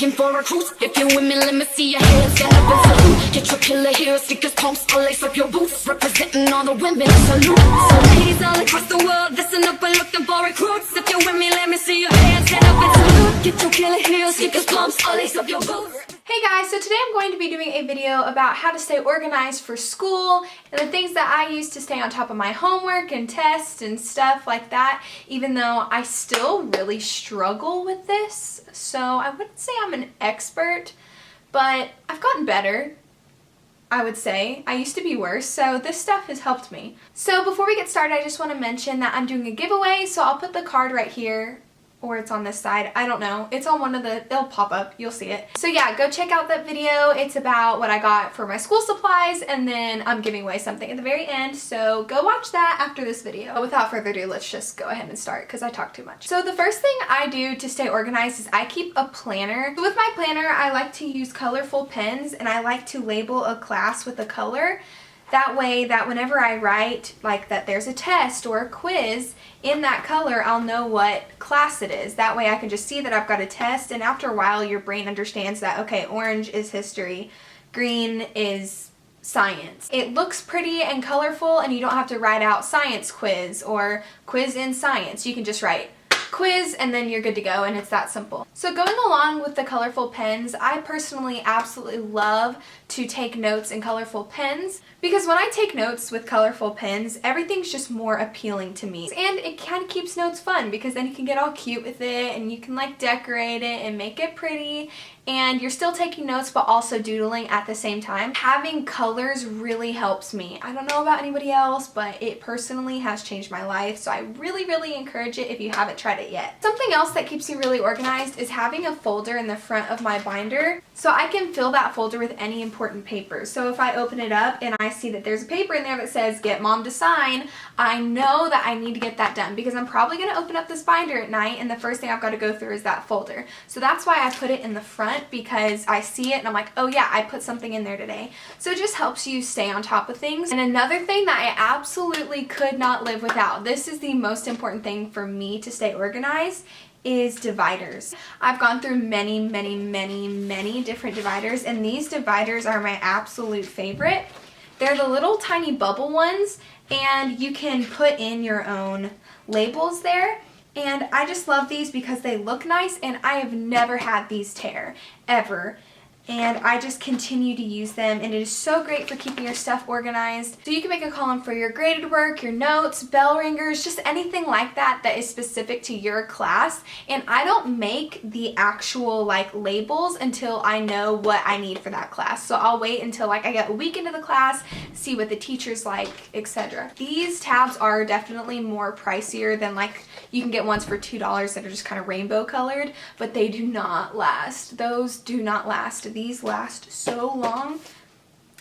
looking for recruits. If you're with me, let me see your hands. Stand up and salute. Get your killer heels, sneakers, pumps, I'll lace up your boots. Representing all the women, salute. So ladies all across the world, listen up, we're looking for recruits. If you're with me, let me see your hands. Stand up and salute. Get your killer heels, sneakers, pumps, I'll lace up your boots. Hey guys, so today I'm going to be doing a video about how to stay organized for school and the things that I use to stay on top of my homework and tests and stuff like that, even though I still really struggle with this. So I wouldn't say I'm an expert, but I've gotten better, I would say. I used to be worse, so this stuff has helped me. So before we get started, I just want to mention that I'm doing a giveaway, so I'll put the card right here. Or it's on this side, I don't know. It's on one of the, it'll pop up, you'll see it. So yeah, go check out that video. It's about what I got for my school supplies, and then I'm giving away something at the very end, so go watch that after this video. But without further ado, let's just go ahead and start, because I talk too much. So the first thing I do to stay organized is I keep a planner. So with my planner, I like to use colorful pens, and I like to label a class with a color. That way that whenever I write like that there's a test or a quiz in that color, I'll know what class it is. That way I can just see that I've got a test, and after a while your brain understands that, okay, orange is history, green is science. It looks pretty and colorful, and you don't have to write out science quiz or quiz in science. You can just write quiz and then you're good to go, and it's that simple. So going along with the colorful pens, I personally absolutely love to take notes in colorful pens, because when I take notes with colorful pens, everything's just more appealing to me. And it kind of keeps notes fun, because then you can get all cute with it and you can like decorate it and make it pretty, and you're still taking notes but also doodling at the same time. Having colors really helps me. I don't know about anybody else, but it personally has changed my life, so I really encourage it if you haven't tried it yet. Something else that keeps me really organized is having a folder in the front of my binder, so I can fill that folder with any important papers. So if I open it up and I see that there's a paper in there that says get mom to sign, I know that I need to get that done, because I'm probably going to open up this binder at night and the first thing I've got to go through is that folder. So that's why I put it in the front, because I see it and I'm like, oh yeah, I put something in there today. So it just helps you stay on top of things. And another thing that I absolutely could not live without, this is the most important thing for me to stay organized, is dividers. I've gone through many different dividers, and these dividers are my absolute favorite. They're the little tiny bubble ones, and you can put in your own labels there. And I just love these because they look nice, and I have never had these tear, ever. And I just continue to use them, and it is so great for keeping your stuff organized. So you can make a column for your graded work, your notes, bell ringers, just anything like that that is specific to your class. And I don't make the actual like labels until I know what I need for that class. So I'll wait until like I get a week into the class, see what the teacher's like, etc. These tabs are definitely more pricier than like you can get ones for $2 that are just kind of rainbow colored, but they do not last. Those do not last. These last so long.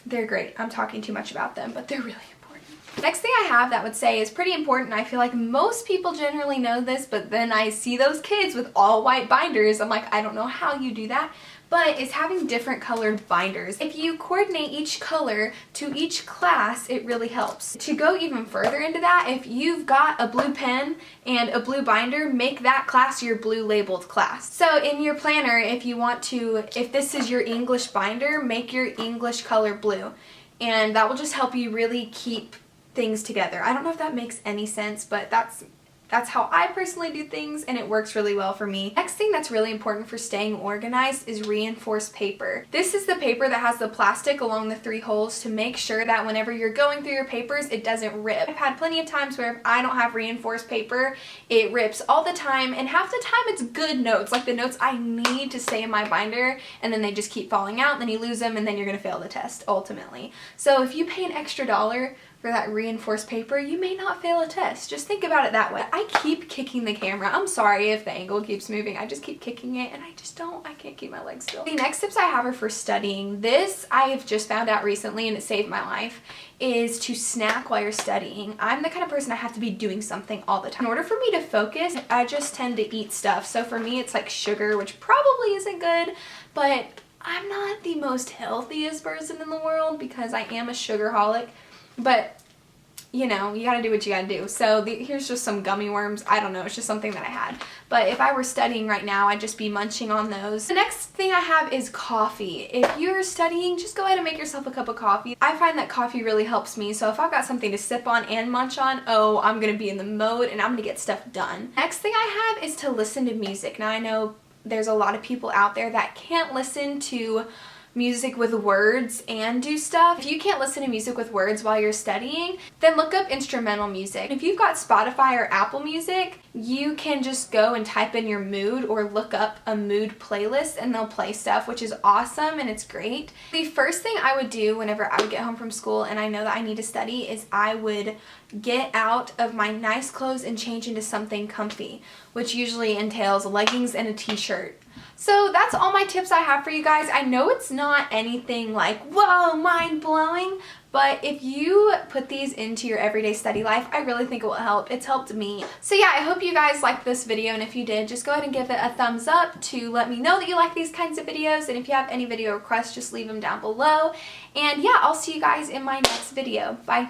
They're great. I'm talking too much about them, but they're really important. Next thing I have that would say is pretty important. I feel like most people generally know this, but then I see those kids with all white binders. I'm like, I don't know how you do that. But it's having different colored binders. If you coordinate each color to each class, it really helps. To go even further into that, if you've got a blue pen and a blue binder, make that class your blue labeled class. So in your planner, if you want to, if this is your English binder, make your English color blue. And that will just help you really keep things together. I don't know if that makes any sense, but that's how I personally do things, and it works really well for me. Next thing that's really important for staying organized is reinforced paper. This is the paper that has the plastic along the 3 holes to make sure that whenever you're going through your papers, it doesn't rip. I've had plenty of times where if I don't have reinforced paper, it rips all the time, and half the time it's good notes, like the notes I need to stay in my binder, and then they just keep falling out, and then you lose them, and then you're gonna fail the test, ultimately. So if you pay an extra $1 for that reinforced paper, you may not fail a test. Just think about it that way. I keep kicking the camera. I'm sorry if the angle keeps moving. I just keep kicking it, and I can't keep my legs still. The next tips I have are for studying. This I have just found out recently, and it saved my life, is to snack while you're studying. I'm the kind of person I have to be doing something all the time. In order for me to focus, I just tend to eat stuff. So for me, it's like sugar, which probably isn't good, but I'm not the most healthiest person in the world because I am a sugarholic. But you know, you gotta do what you gotta do. So here's just some gummy worms. I don't know, it's just something that I had. But if I were studying right now, I'd just be munching on those. The next thing I have is coffee. If you're studying, just go ahead and make yourself a cup of coffee. I find that coffee really helps me, so if I've got something to sip on and munch on, oh, I'm gonna be in the mode and I'm gonna get stuff done. Next thing I have is to listen to music. Now I know there's a lot of people out there that can't listen to music with words and do stuff. If you can't listen to music with words while you're studying, then look up instrumental music. If you've got Spotify or Apple Music, you can just go and type in your mood or look up a mood playlist and they'll play stuff, which is awesome and it's great. The first thing I would do whenever I would get home from school and I know that I need to study is I would get out of my nice clothes and change into something comfy, which usually entails leggings and a t-shirt. So that's all my tips I have for you guys. I know it's not anything like, whoa, mind-blowing, but if you put these into your everyday study life, I really think it will help. It's helped me. So yeah, I hope you guys liked this video, and if you did, just go ahead and give it a thumbs up to let me know that you like these kinds of videos, and if you have any video requests, just leave them down below. And yeah, I'll see you guys in my next video. Bye.